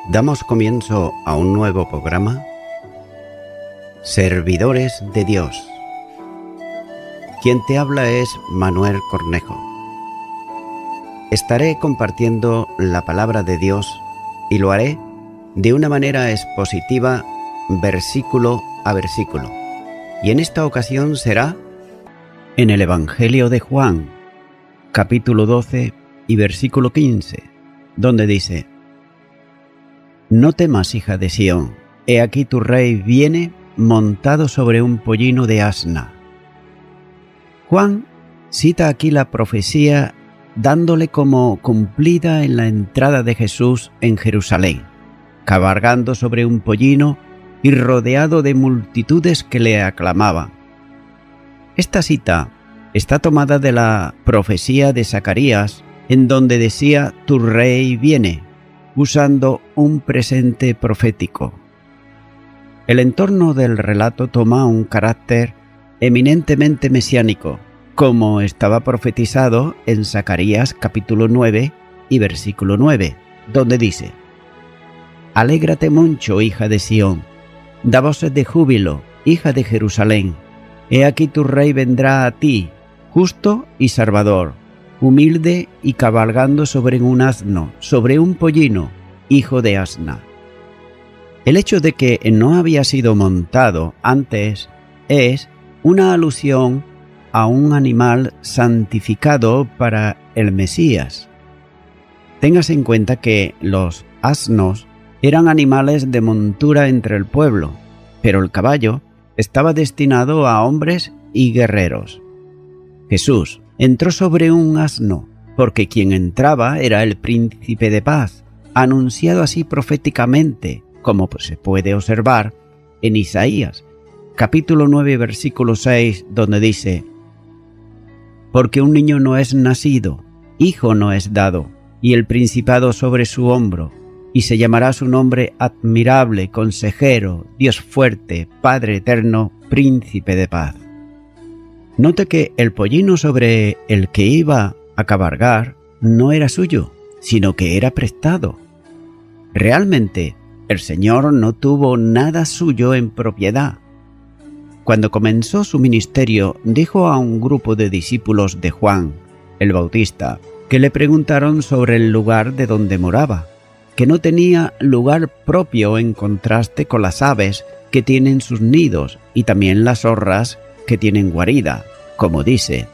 Damos comienzo a un nuevo programa, Servidores de Dios. Quien te habla es Manuel Cornejo. Estaré compartiendo la palabra de Dios y lo haré de una manera expositiva, versículo a versículo. Y en esta ocasión será en el Evangelio de Juan, capítulo 12 y versículo 15, donde dice: No temas, hija de Sión, he aquí tu rey viene montado sobre un pollino de asna. Juan cita aquí la profecía dándole como cumplida en la entrada de Jesús en Jerusalén, cabalgando sobre un pollino y rodeado de multitudes que le aclamaban. Esta cita está tomada de la profecía de Zacarías, en donde decía tu rey viene, usando un presente profético. El entorno del relato toma un carácter eminentemente mesiánico, como estaba profetizado en Zacarías capítulo 9 y versículo 9, donde dice: Alégrate mucho, hija de Sión, da voces de júbilo, hija de Jerusalén. He aquí tu rey vendrá a ti, justo y salvador, humilde y cabalgando sobre un asno, sobre un pollino, hijo de asna. El hecho de que no había sido montado antes es una alusión a un animal santificado para el Mesías. Tengas en cuenta que los asnos eran animales de montura entre el pueblo, pero el caballo estaba destinado a hombres y guerreros. Jesús entró sobre un asno, porque quien entraba era el príncipe de paz, anunciado así proféticamente, como se puede observar en Isaías, capítulo 9, versículo 6, donde dice: Porque un niño no es nacido, hijo no es dado, y el principado sobre su hombro, y se llamará su nombre admirable, consejero, Dios fuerte, Padre eterno, príncipe de paz. Note que el pollino sobre el que iba a cabalgar no era suyo, sino que era prestado. Realmente, el Señor no tuvo nada suyo en propiedad. Cuando comenzó su ministerio, dijo a un grupo de discípulos de Juan, el Bautista, que le preguntaron sobre el lugar de donde moraba, que no tenía lugar propio en contraste con las aves que tienen sus nidos y también las zorras que tienen guarida, como dice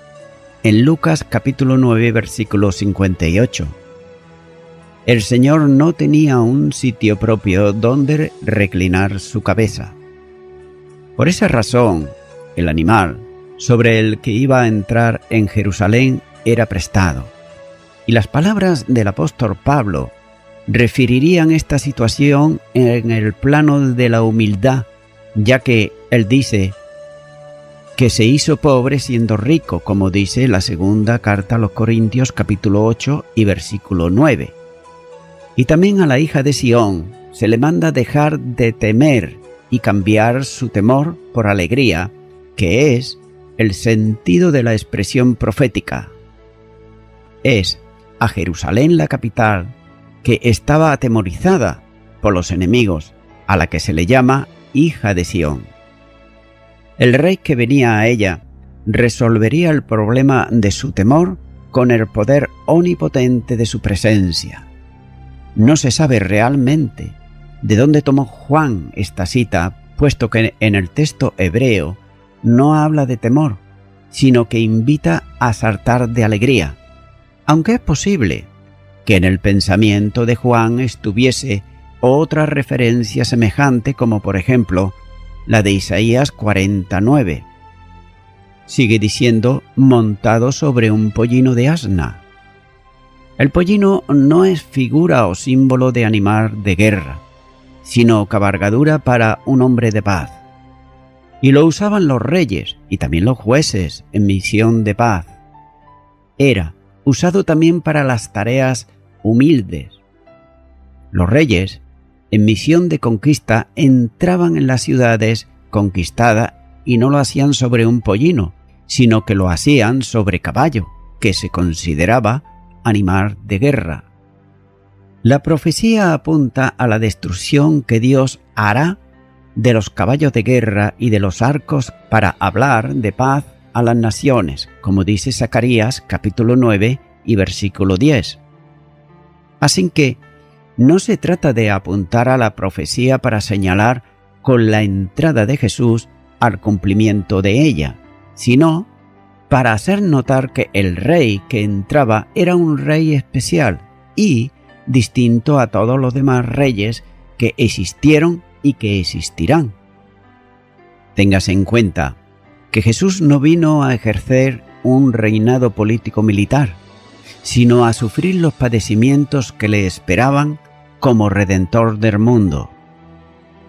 en Lucas capítulo 9 versículo 58. El Señor no tenía un sitio propio donde reclinar su cabeza. Por esa razón, el animal sobre el que iba a entrar en Jerusalén era prestado. Y las palabras del apóstol Pablo referirían esta situación en el plano de la humildad, ya que él dice que se hizo pobre siendo rico, como dice la segunda carta a los Corintios capítulo 8 y versículo 9. Y también a la hija de Sión se le manda dejar de temer y cambiar su temor por alegría, que es el sentido de la expresión profética. Es a Jerusalén la capital, que estaba atemorizada por los enemigos, a la que se le llama hija de Sión. El rey que venía a ella resolvería el problema de su temor con el poder omnipotente de su presencia. No se sabe realmente de dónde tomó Juan esta cita, puesto que en el texto hebreo no habla de temor, sino que invita a saltar de alegría, aunque es posible que en el pensamiento de Juan estuviese otra referencia semejante, como por ejemplo la de Isaías 49. Sigue diciendo montado sobre un pollino de asna. El pollino no es figura o símbolo de animal de guerra, sino cabalgadura para un hombre de paz. Y lo usaban los reyes y también los jueces en misión de paz. Era usado también para las tareas humildes. Los reyes, en misión de conquista, entraban en las ciudades conquistadas y no lo hacían sobre un pollino, sino que lo hacían sobre caballo, que se consideraba animal de guerra. La profecía apunta a la destrucción que Dios hará de los caballos de guerra y de los arcos para hablar de paz a las naciones, como dice Zacarías capítulo 9 y versículo 10. Así que no se trata de apuntar a la profecía para señalar con la entrada de Jesús al cumplimiento de ella, sino para hacer notar que el rey que entraba era un rey especial y distinto a todos los demás reyes que existieron y que existirán. Téngase en cuenta que Jesús no vino a ejercer un reinado político-militar, sino a sufrir los padecimientos que le esperaban como Redentor del mundo.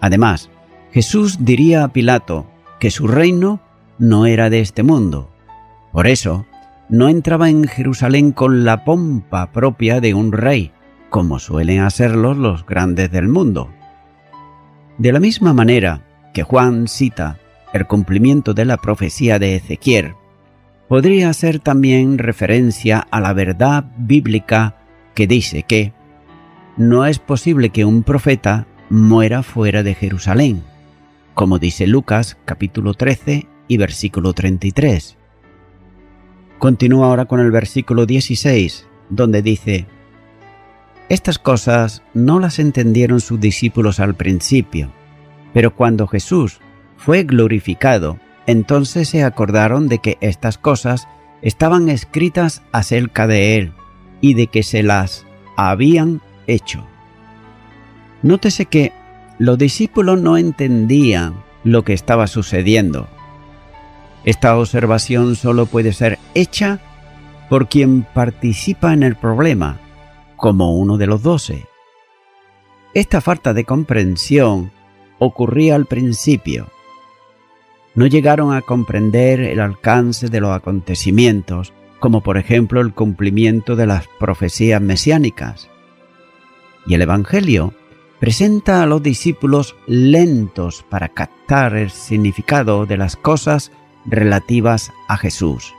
Además, Jesús diría a Pilato que su reino no era de este mundo. Por eso, no entraba en Jerusalén con la pompa propia de un rey, como suelen hacerlo los grandes del mundo. De la misma manera que Juan cita el cumplimiento de la profecía de Ezequiel, podría hacer también referencia a la verdad bíblica que dice que no es posible que un profeta muera fuera de Jerusalén, como dice Lucas capítulo 13 y versículo 33. Continúa ahora con el versículo 16, donde dice: estas cosas no las entendieron sus discípulos al principio, pero cuando Jesús fue glorificado, entonces se acordaron de que estas cosas estaban escritas acerca de él y de que se las habían hecho. Nótese que los discípulos no entendían lo que estaba sucediendo. Esta observación solo puede ser hecha por quien participa en el problema, como uno de los 12. Esta falta de comprensión ocurría al principio. No llegaron a comprender el alcance de los acontecimientos, como por ejemplo el cumplimiento de las profecías mesiánicas. Y el Evangelio presenta a los discípulos lentos para captar el significado de las cosas relativas a Jesús.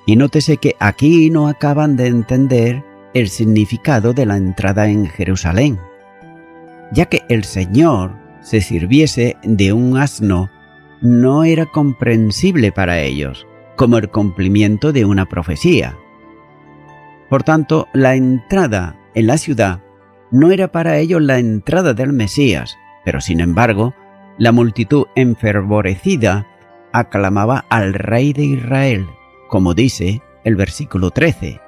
Y nótese que aquí no acaban de entender el significado de la entrada en Jerusalén, ya que el Señor se sirviese de un asno no era comprensible para ellos, como el cumplimiento de una profecía. Por tanto, la entrada en la ciudad no era para ellos la entrada del Mesías, pero sin embargo, la multitud enfervorecida aclamaba al Rey de Israel, como dice el versículo 13.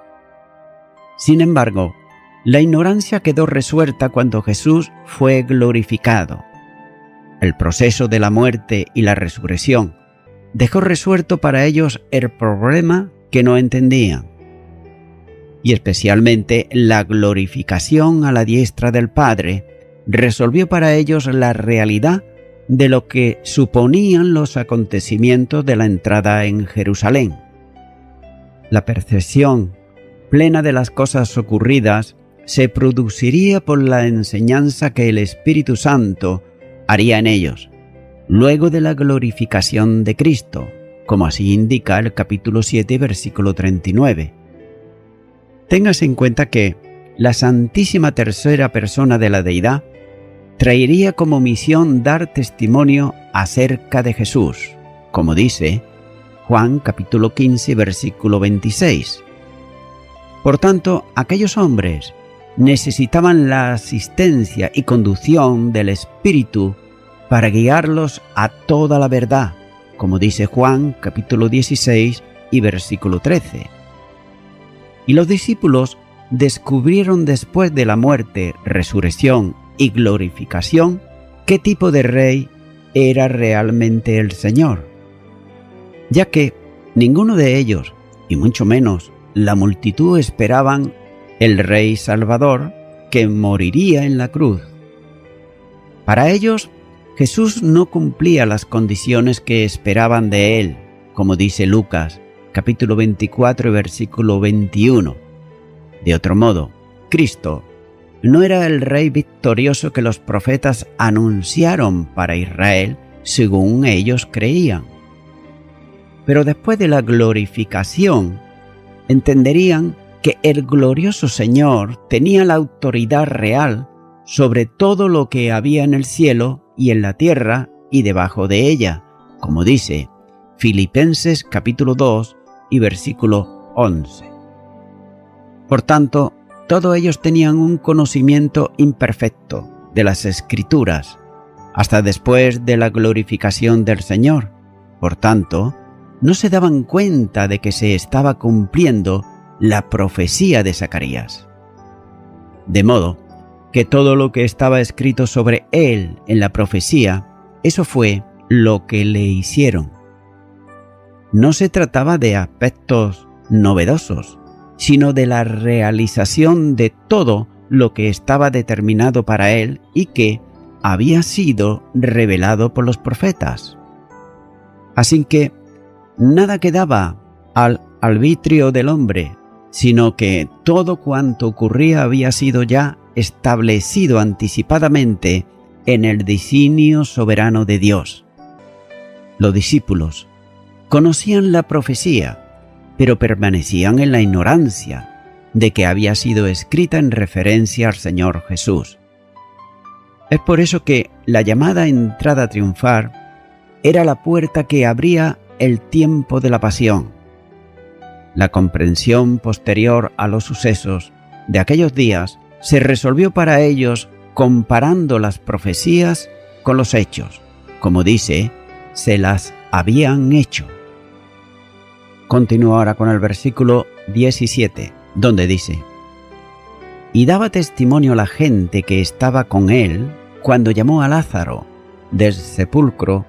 Sin embargo, la ignorancia quedó resuelta cuando Jesús fue glorificado. El proceso de la muerte y la resurrección dejó resuelto para ellos el problema que no entendían, y especialmente la glorificación a la diestra del Padre resolvió para ellos la realidad de lo que suponían los acontecimientos de la entrada en Jerusalén. La percepción plena de las cosas ocurridas se produciría por la enseñanza que el Espíritu Santo haría en ellos, luego de la glorificación de Cristo, como así indica el capítulo 7, versículo 39. Téngase en cuenta que la Santísima Tercera Persona de la Deidad traería como misión dar testimonio acerca de Jesús, como dice Juan capítulo 15, versículo 26. Por tanto, aquellos hombres necesitaban la asistencia y conducción del Espíritu para guiarlos a toda la verdad, como dice Juan capítulo 16 y versículo 13. Y los discípulos descubrieron después de la muerte, resurrección y glorificación qué tipo de rey era realmente el Señor, ya que ninguno de ellos, y mucho menos la multitud, esperaban el Rey Salvador que moriría en la cruz. Para ellos, Jesús no cumplía las condiciones que esperaban de él, como dice Lucas capítulo 24, versículo 21. De otro modo, Cristo no era el Rey victorioso que los profetas anunciaron para Israel según ellos creían. Pero después de la glorificación, entenderían que el glorioso Señor tenía la autoridad real sobre todo lo que había en el cielo y en la tierra y debajo de ella, como dice Filipenses capítulo 2 y versículo 11. Por tanto, todos ellos tenían un conocimiento imperfecto de las Escrituras, hasta después de la glorificación del Señor. Por tanto, no se daban cuenta de que se estaba cumpliendo la profecía de Zacarías. De modo que todo lo que estaba escrito sobre él en la profecía, eso fue lo que le hicieron. No se trataba de aspectos novedosos, sino de la realización de todo lo que estaba determinado para él y que había sido revelado por los profetas. Así que nada quedaba al arbitrio del hombre, sino que todo cuanto ocurría había sido ya establecido anticipadamente en el designio soberano de Dios. Los discípulos conocían la profecía, pero permanecían en la ignorancia de que había sido escrita en referencia al Señor Jesús. Es por eso que la llamada entrada triunfal era la puerta que abría el tiempo de la pasión. La comprensión posterior a los sucesos de aquellos días se resolvió para ellos comparando las profecías con los hechos. Como dice, se las habían hecho. Continúa ahora con el versículo 17, donde dice: y daba testimonio a la gente que estaba con él cuando llamó a Lázaro del sepulcro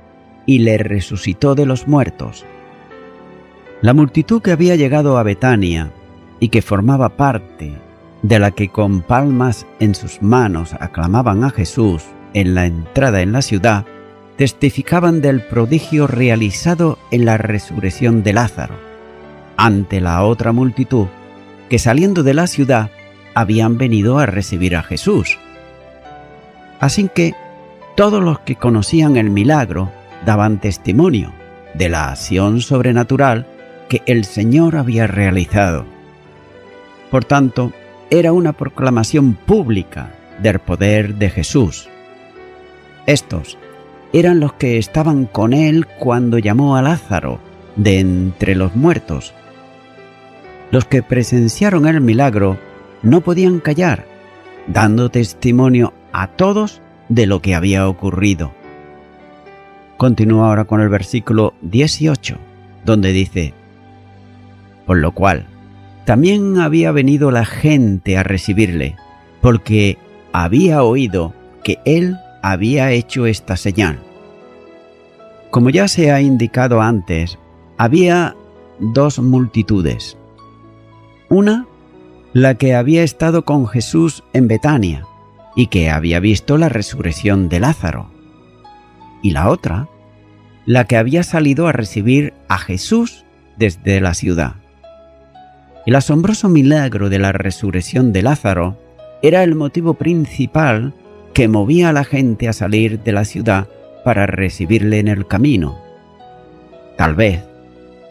y le resucitó de los muertos. La multitud que había llegado a Betania y que formaba parte de la que con palmas en sus manos aclamaban a Jesús en la entrada en la ciudad, testificaban del prodigio realizado en la resurrección de Lázaro, ante la otra multitud que saliendo de la ciudad habían venido a recibir a Jesús. Así que todos los que conocían el milagro daban testimonio de la acción sobrenatural que el Señor había realizado. Por tanto, era una proclamación pública del poder de Jesús. Estos eran los que estaban con él cuando llamó a Lázaro de entre los muertos. Los que presenciaron el milagro no podían callar, dando testimonio a todos de lo que había ocurrido. Continúa ahora con el versículo 18, donde dice: por lo cual también había venido la gente a recibirle, porque había oído que él había hecho esta señal. Como ya se ha indicado antes, había dos multitudes. Una, la que había estado con Jesús en Betania y que había visto la resurrección de Lázaro. Y la otra, la que había salido a recibir a Jesús desde la ciudad. El asombroso milagro de la resurrección de Lázaro era el motivo principal que movía a la gente a salir de la ciudad para recibirle en el camino. Tal vez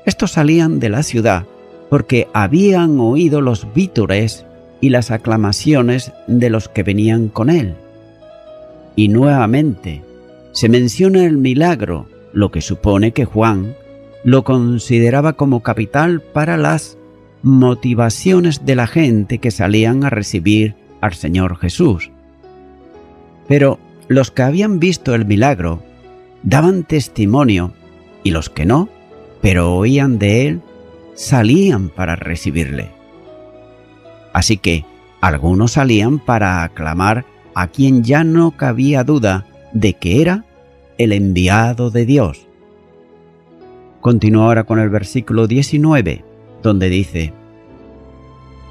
estos salían de la ciudad porque habían oído los vítores y las aclamaciones de los que venían con él. Y nuevamente se menciona el milagro, lo que supone que Juan lo consideraba como capital para las motivaciones de la gente que salían a recibir al Señor Jesús. Pero los que habían visto el milagro daban testimonio, y los que no, pero oían de él, salían para recibirle. Así que algunos salían para aclamar a quien ya no cabía duda de que era el enviado de Dios. Continúa ahora con el versículo 19, donde dice: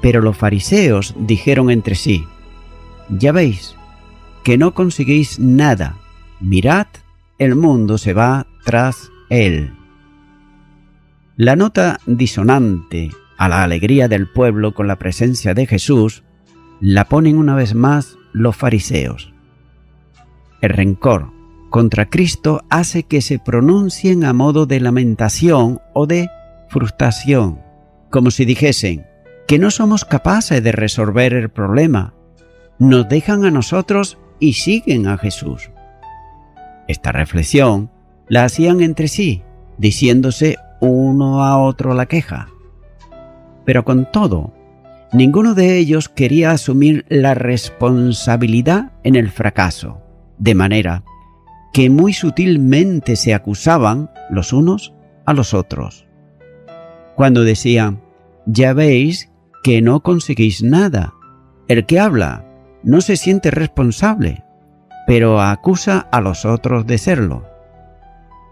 pero los fariseos dijeron entre sí: ya veis que no conseguís nada, mirad, el mundo se va tras él. La nota disonante a la alegría del pueblo con la presencia de Jesús la ponen una vez más los fariseos. El rencor contra Cristo hace que se pronuncien a modo de lamentación o de frustración, como si dijesen que no somos capaces de resolver el problema, nos dejan a nosotros y siguen a Jesús. Esta reflexión la hacían entre sí, diciéndose uno a otro la queja. Pero con todo, ninguno de ellos quería asumir la responsabilidad en el fracaso, de manera que muy sutilmente se acusaban los unos a los otros. Cuando decían, ya veis que no conseguís nada, el que habla no se siente responsable, pero acusa a los otros de serlo.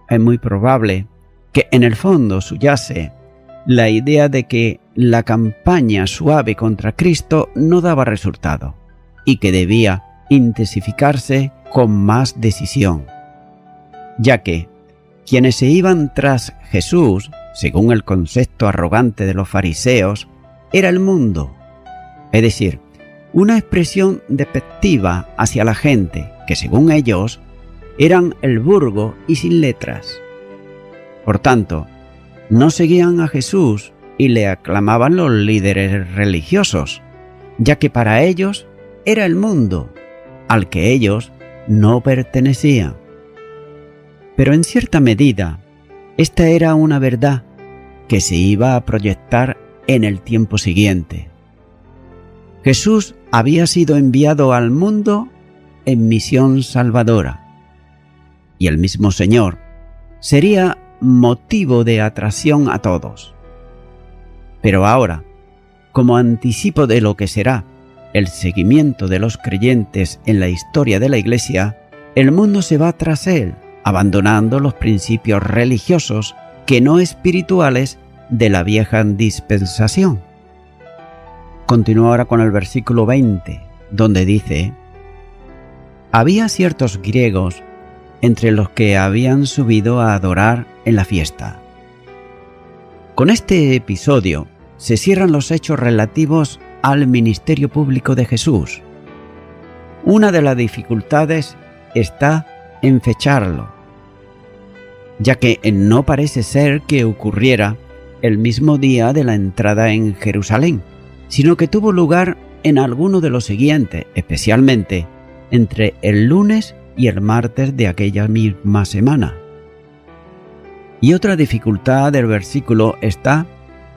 Es muy probable que en el fondo subyace la idea de que la campaña suave contra Cristo no daba resultado y que debía intensificarse con más decisión, ya que quienes se iban tras Jesús, según el concepto arrogante de los fariseos, era el mundo, es decir, una expresión despectiva hacia la gente que, según ellos, eran el vulgo y sin letras. Por tanto, no seguían a Jesús y le aclamaban los líderes religiosos, ya que para ellos era el mundo, al que ellos no pertenecían. Pero en cierta medida, esta era una verdad que se iba a proyectar en el tiempo siguiente. Jesús había sido enviado al mundo en misión salvadora, y el mismo Señor sería motivo de atracción a todos. Pero ahora, como anticipo de lo que será el seguimiento de los creyentes en la historia de la Iglesia, el mundo se va tras él, abandonando los principios religiosos que no espirituales de la vieja dispensación. Continúo ahora con el versículo 20, donde dice: había ciertos griegos entre los que habían subido a adorar en la fiesta. Con este episodio se cierran los hechos relativos al ministerio público de Jesús. Una de las dificultades está en fecharlo, ya que no parece ser que ocurriera el mismo día de la entrada en Jerusalén, sino que tuvo lugar en alguno de los siguientes, especialmente entre el lunes y el martes de aquella misma semana. Y otra dificultad del versículo está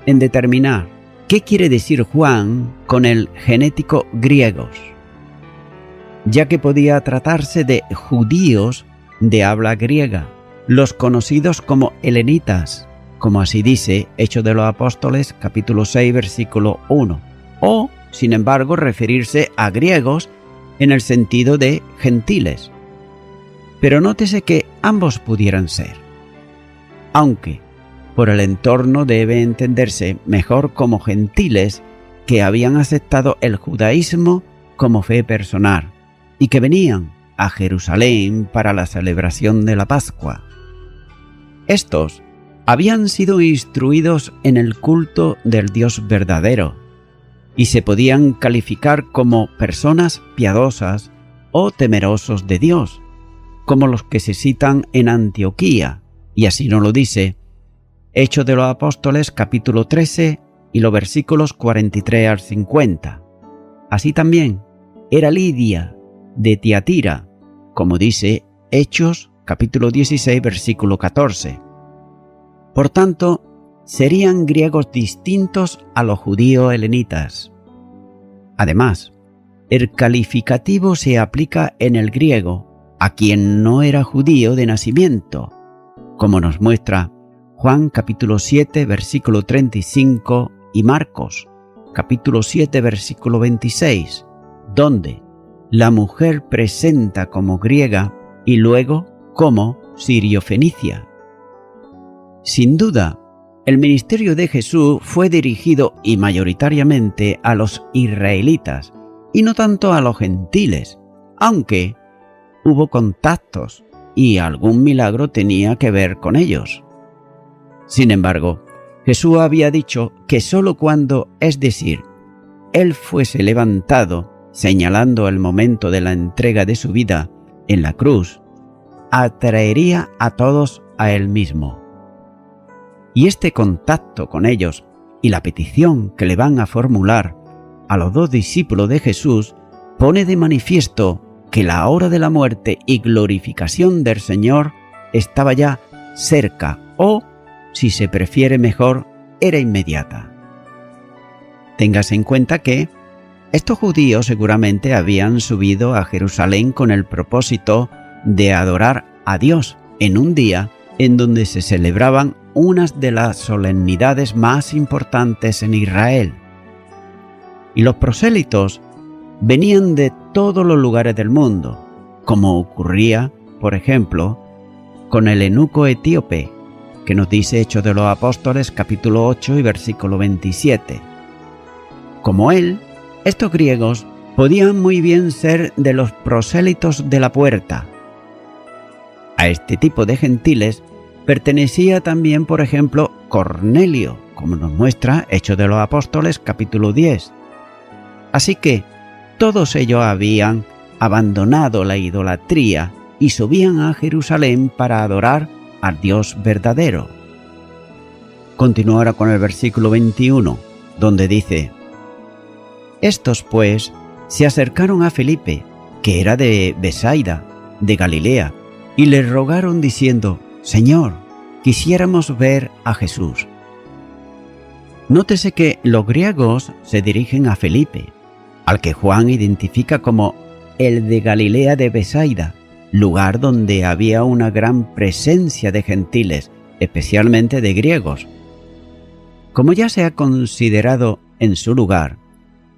en determinar qué quiere decir Juan con el genético griegos, ya que podía tratarse de judíos de habla griega, los conocidos como helenitas, como así dice Hechos de los Apóstoles capítulo 6 versículo 1, o, sin embargo, referirse a griegos en el sentido de gentiles. Pero nótese que ambos pudieran ser, aunque por el entorno debe entenderse mejor como gentiles que habían aceptado el judaísmo como fe personal y que venían a Jerusalén para la celebración de la Pascua. Estos habían sido instruidos en el culto del Dios verdadero y se podían calificar como personas piadosas o temerosos de Dios, como los que se citan en Antioquía, y así nos lo dice Hechos de los Apóstoles capítulo 13 y los versículos 43 al 50. Así también era Lidia de Tiatira, como dice Hechos capítulo 16 versículo 14. Por tanto, serían griegos distintos a los judíos helenitas. Además, el calificativo se aplica en el griego a quien no era judío de nacimiento, como nos muestra Juan capítulo 7 versículo 35 y Marcos capítulo 7 versículo 26, donde la mujer presenta como griega y luego como sirio-fenicia. Sin duda, el ministerio de Jesús fue dirigido y mayoritariamente a los israelitas y no tanto a los gentiles, aunque hubo contactos y algún milagro tenía que ver con ellos. Sin embargo, Jesús había dicho que sólo cuando, es decir, Él fuese levantado, señalando el momento de la entrega de su vida en la cruz, atraería a todos a Él mismo. Y este contacto con ellos y la petición que le van a formular a los dos discípulos de Jesús pone de manifiesto que la hora de la muerte y glorificación del Señor estaba ya cerca o, si se prefiere mejor, era inmediata. Téngase en cuenta que estos judíos seguramente habían subido a Jerusalén con el propósito de adorar a Dios en un día en donde se celebraban unas de las solemnidades más importantes en Israel. Y los prosélitos venían de todos los lugares del mundo, como ocurría, por ejemplo, con el eunuco etíope, que nos dice Hechos de los Apóstoles capítulo 8 y versículo 27. Como él, estos griegos podían muy bien ser de los prosélitos de la puerta. A este tipo de gentiles pertenecía también, por ejemplo, Cornelio, como nos muestra Hechos de los Apóstoles capítulo 10. Así que todos ellos habían abandonado la idolatría y subían a Jerusalén para adorar al Dios verdadero. Continúa ahora con el versículo 21, donde dice: Estos pues se acercaron a Felipe, que era de Besaida, de Galilea, y le rogaron diciendo: Señor, quisiéramos ver a Jesús. Nótese que los griegos se dirigen a Felipe, al que Juan identifica como el de Galilea de Besaida, lugar donde había una gran presencia de gentiles, especialmente de griegos. Como ya se ha considerado en su lugar,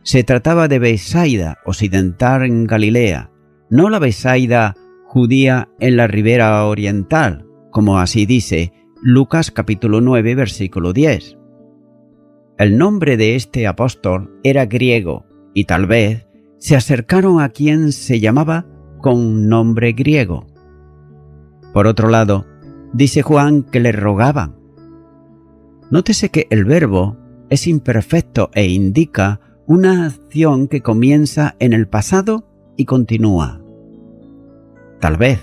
se trataba de Besaida occidental en Galilea, no la Besaida judía en la ribera oriental, como así dice Lucas capítulo 9 versículo 10. El nombre de este apóstol era griego y tal vez se acercaron a quien se llamaba con nombre griego. Por otro lado, dice Juan que le rogaban. Nótese que el verbo es imperfecto e indica una acción que comienza en el pasado y continúa. Tal vez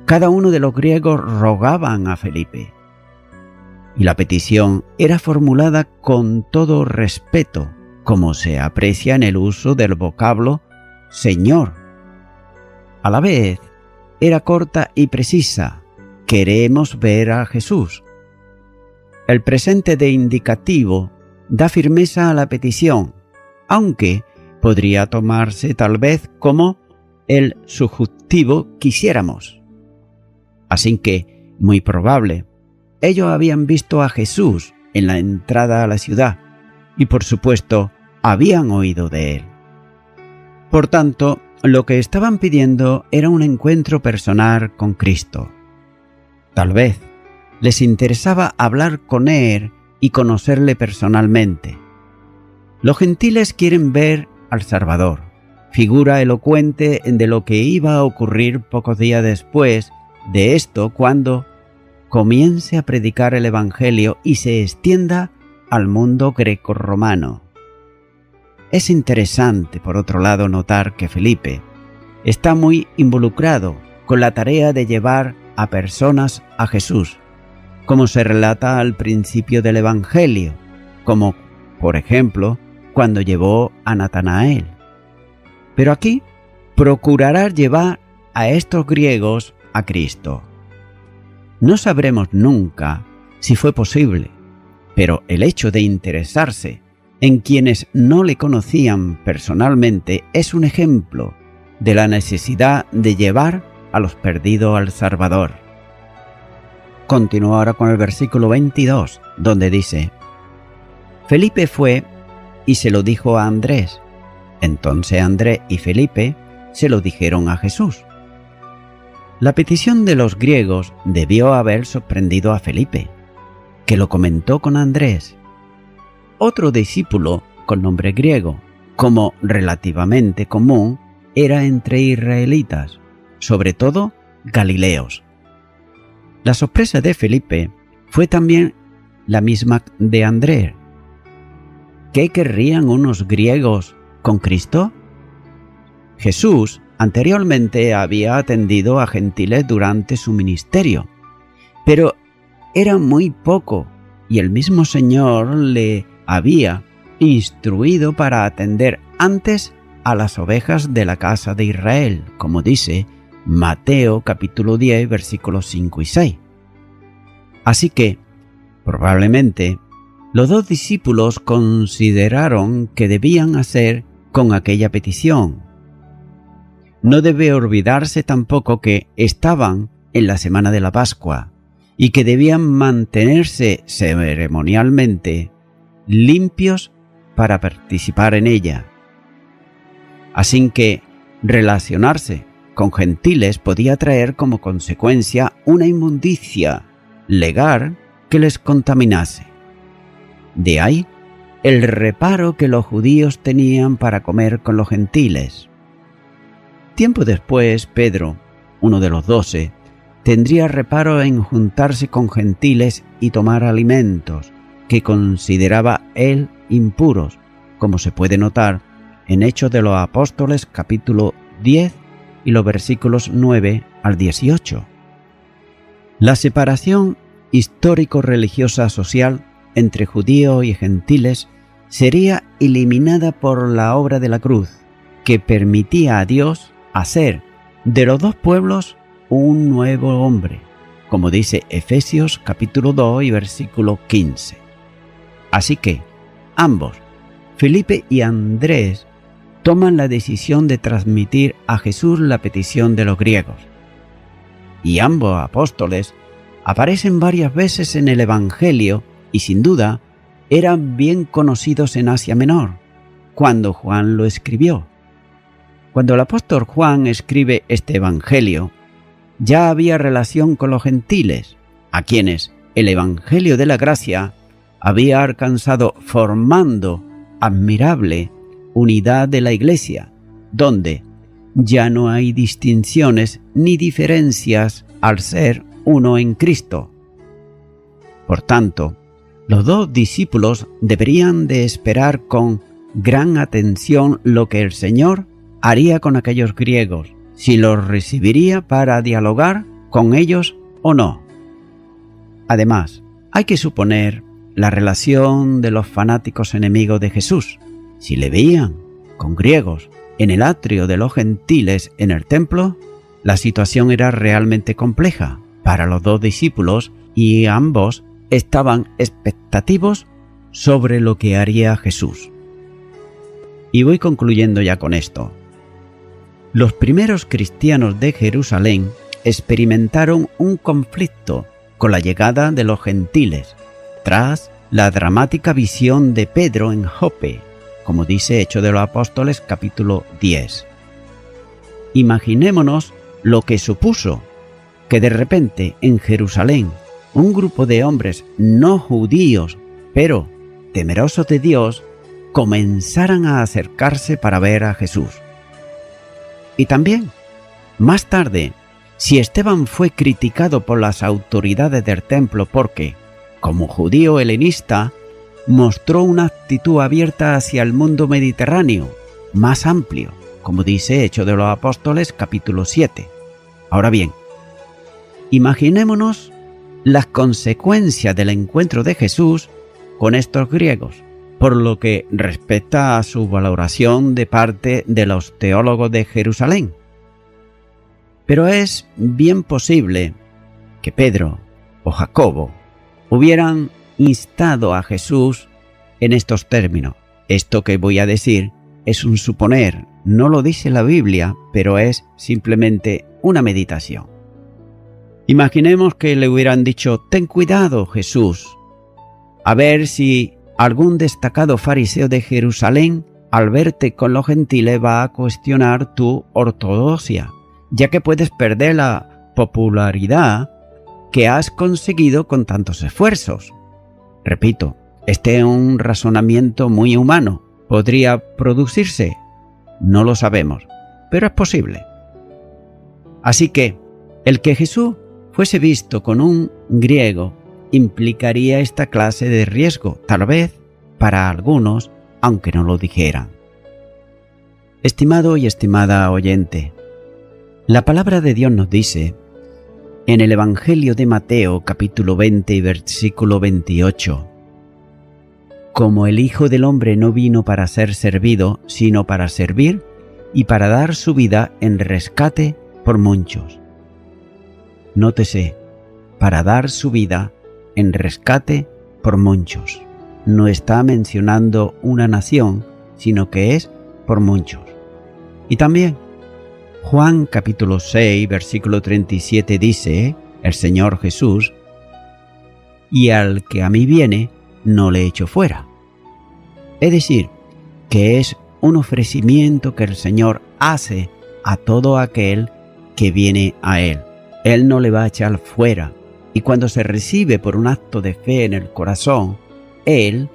cada uno de los griegos rogaban a Felipe, y la petición era formulada con todo respeto, como se aprecia en el uso del vocablo Señor. A la vez, era corta y precisa: queremos ver a Jesús. El presente de indicativo da firmeza a la petición, aunque podría tomarse tal vez como el subjuntivo quisiéramos. Así que, muy probable, ellos habían visto a Jesús en la entrada a la ciudad y, por supuesto, habían oído de él. Por tanto, lo que estaban pidiendo era un encuentro personal con Cristo. Tal vez les interesaba hablar con él y conocerle personalmente. Los gentiles quieren ver al Salvador, figura elocuente de lo que iba a ocurrir pocos días después de esto, cuando comience a predicar el Evangelio y se extienda al mundo grecorromano. Es interesante, por otro lado, notar que Felipe está muy involucrado con la tarea de llevar a personas a Jesús, como se relata al principio del Evangelio, como, por ejemplo, cuando llevó a Natanael. Pero aquí procurará llevar a estos griegos a Cristo. No sabremos nunca si fue posible, pero el hecho de interesarse en quienes no le conocían personalmente es un ejemplo de la necesidad de llevar a los perdidos al Salvador. Continúa ahora con el versículo 22, donde dice: Felipe fue y se lo dijo a Andrés. Entonces Andrés y Felipe se lo dijeron a Jesús. La petición de los griegos debió haber sorprendido a Felipe, que lo comentó con Andrés, otro discípulo con nombre griego, como relativamente común era entre israelitas, sobre todo galileos. La sorpresa de Felipe fue también la misma de Andrés. ¿Qué querrían unos griegos con Cristo? Jesús anteriormente había atendido a gentiles durante su ministerio, pero era muy poco y el mismo Señor le había instruido para atender antes a las ovejas de la casa de Israel, como dice Mateo capítulo 10, versículos 5 y 6. Así que, probablemente, los dos discípulos consideraron que debían hacer con aquella petición. No debe olvidarse tampoco que estaban en la semana de la Pascua y que debían mantenerse ceremonialmente limpios para participar en ella. Así que relacionarse con gentiles podía traer como consecuencia una inmundicia legal que les contaminase. De ahí el reparo que los judíos tenían para comer con los gentiles. Tiempo después, Pedro, uno de los 12, tendría reparo en juntarse con gentiles y tomar alimentos que consideraba él impuros, como se puede notar en Hechos de los Apóstoles capítulo 10 y los versículos 9 al 18. La separación histórico-religiosa social entre judíos y gentiles sería eliminada por la obra de la cruz, que permitía a Dios hacer de los dos pueblos un nuevo hombre, como dice Efesios capítulo 2 y versículo 15. Así que ambos, Felipe y Andrés, toman la decisión de transmitir a Jesús la petición de los griegos. Y ambos apóstoles aparecen varias veces en el Evangelio y sin duda eran bien conocidos en Asia Menor, cuando Juan lo escribió. Cuando el apóstol Juan escribe este Evangelio, ya había relación con los gentiles, a quienes el Evangelio de la Gracia había alcanzado formando admirable unidad de la Iglesia, donde ya no hay distinciones ni diferencias al ser uno en Cristo. Por tanto, los dos discípulos deberían de esperar con gran atención lo que el Señor haría con aquellos griegos, si los recibiría para dialogar con ellos o no. Además, hay que suponer la relación de los fanáticos enemigos de Jesús. Si le veían con griegos en el atrio de los gentiles en el templo, la situación era realmente compleja para los dos discípulos y ambos estaban expectativos sobre lo que haría Jesús. Y voy concluyendo ya con esto. Los primeros cristianos de Jerusalén experimentaron un conflicto con la llegada de los gentiles, tras la dramática visión de Pedro en Jope, como dice Hechos de los Apóstoles capítulo 10. Imaginémonos lo que supuso que de repente en Jerusalén un grupo de hombres no judíos, pero temerosos de Dios, comenzaran a acercarse para ver a Jesús. Y también, más tarde, si Esteban fue criticado por las autoridades del templo porque, como judío helenista, mostró una actitud abierta hacia el mundo mediterráneo, más amplio, como dice Hechos de los Apóstoles capítulo 7. Ahora bien, imaginémonos las consecuencias del encuentro de Jesús con estos griegos, por lo que respecta a su valoración de parte de los teólogos de Jerusalén. Pero es bien posible que Pedro o Jacobo hubieran instado a Jesús en estos términos. Esto que voy a decir es un suponer, no lo dice la Biblia, pero es simplemente una meditación. Imaginemos que le hubieran dicho: ten cuidado, Jesús, a ver si algún destacado fariseo de Jerusalén, al verte con los gentiles, va a cuestionar tu ortodoxia, ya que puedes perder la popularidad que has conseguido con tantos esfuerzos. Repito, este es un razonamiento muy humano. ¿Podría producirse? No lo sabemos, pero es posible. Así que, el que Jesús fuese visto con un griego implicaría esta clase de riesgo, tal vez para algunos, aunque no lo dijeran. Estimado y estimada oyente, la palabra de Dios nos dice, en el Evangelio de Mateo, capítulo 20 y versículo 28, como el Hijo del Hombre no vino para ser servido, sino para servir y para dar su vida en rescate por muchos. Nótese, para dar su vida en rescate por muchos. No está mencionando una nación, sino que es por muchos. Y también, Juan capítulo 6, versículo 37 dice, el Señor Jesús, y al que a mí viene, no le echo fuera. Es decir, que es un ofrecimiento que el Señor hace a todo aquel que viene a Él. Él no le va a echar fuera. Y cuando se recibe por un acto de fe en el corazón, Él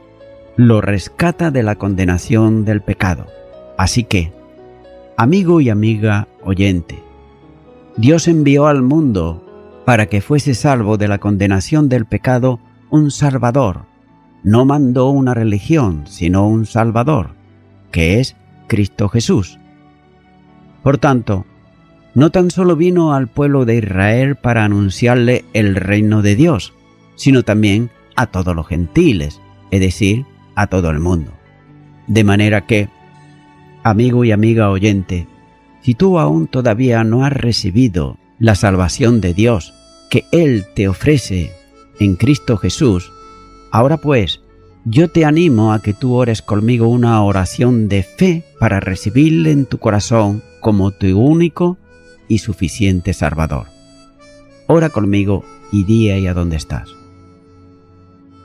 lo rescata de la condenación del pecado. Así que, amigo y amiga oyente, Dios envió al mundo para que fuese salvo de la condenación del pecado un Salvador. No mandó una religión, sino un Salvador, que es Cristo Jesús. Por tanto, no tan solo vino al pueblo de Israel para anunciarle el reino de Dios, sino también a todos los gentiles, es decir, a todo el mundo. De manera que, amigo y amiga oyente, si tú aún todavía no has recibido la salvación de Dios que Él te ofrece en Cristo Jesús, ahora pues, yo te animo a que tú ores conmigo una oración de fe para recibirle en tu corazón como tu único y suficiente Salvador. Ora conmigo y di ahí a dónde estás.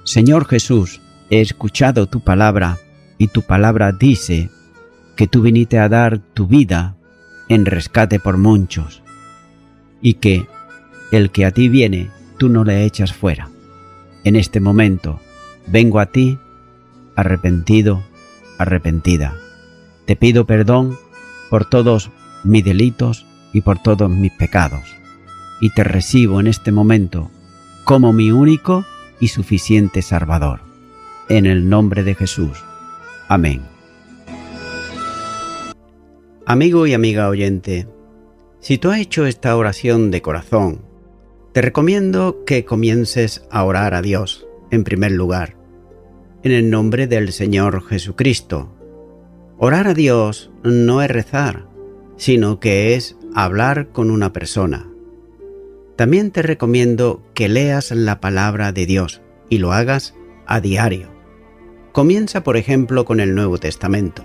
Señor Jesús, he escuchado tu palabra y tu palabra dice que tú viniste a dar tu vida en rescate por muchos y que el que a ti viene, tú no le echas fuera. En este momento, vengo a ti arrepentido, arrepentida. Te pido perdón por todos mis delitos y por todos mis pecados. Y te recibo en este momento como mi único y suficiente Salvador. En el nombre de Jesús. Amén. Amigo y amiga oyente, si tú has hecho esta oración de corazón, te recomiendo que comiences a orar a Dios, en primer lugar, en el nombre del Señor Jesucristo. Orar a Dios no es rezar, sino que es hablar con una persona. También te recomiendo que leas la palabra de Dios y lo hagas a diario. Comienza, por ejemplo, con el Nuevo Testamento.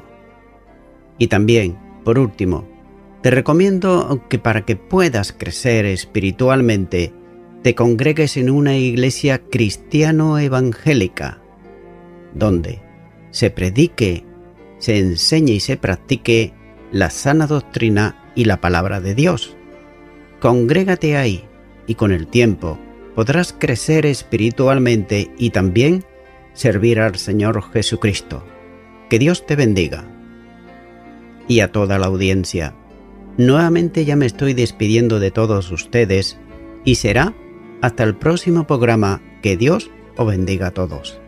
Y también, por último, te recomiendo que para que puedas crecer espiritualmente, te congregues en una iglesia cristiano-evangélica, donde se predique, se enseñe y se practique la sana doctrina y la palabra de Dios. Congrégate ahí y con el tiempo podrás crecer espiritualmente y también servir al Señor Jesucristo. Que Dios te bendiga. Y a toda la audiencia, nuevamente ya me estoy despidiendo de todos ustedes y será hasta el próximo programa. Que Dios os bendiga a todos.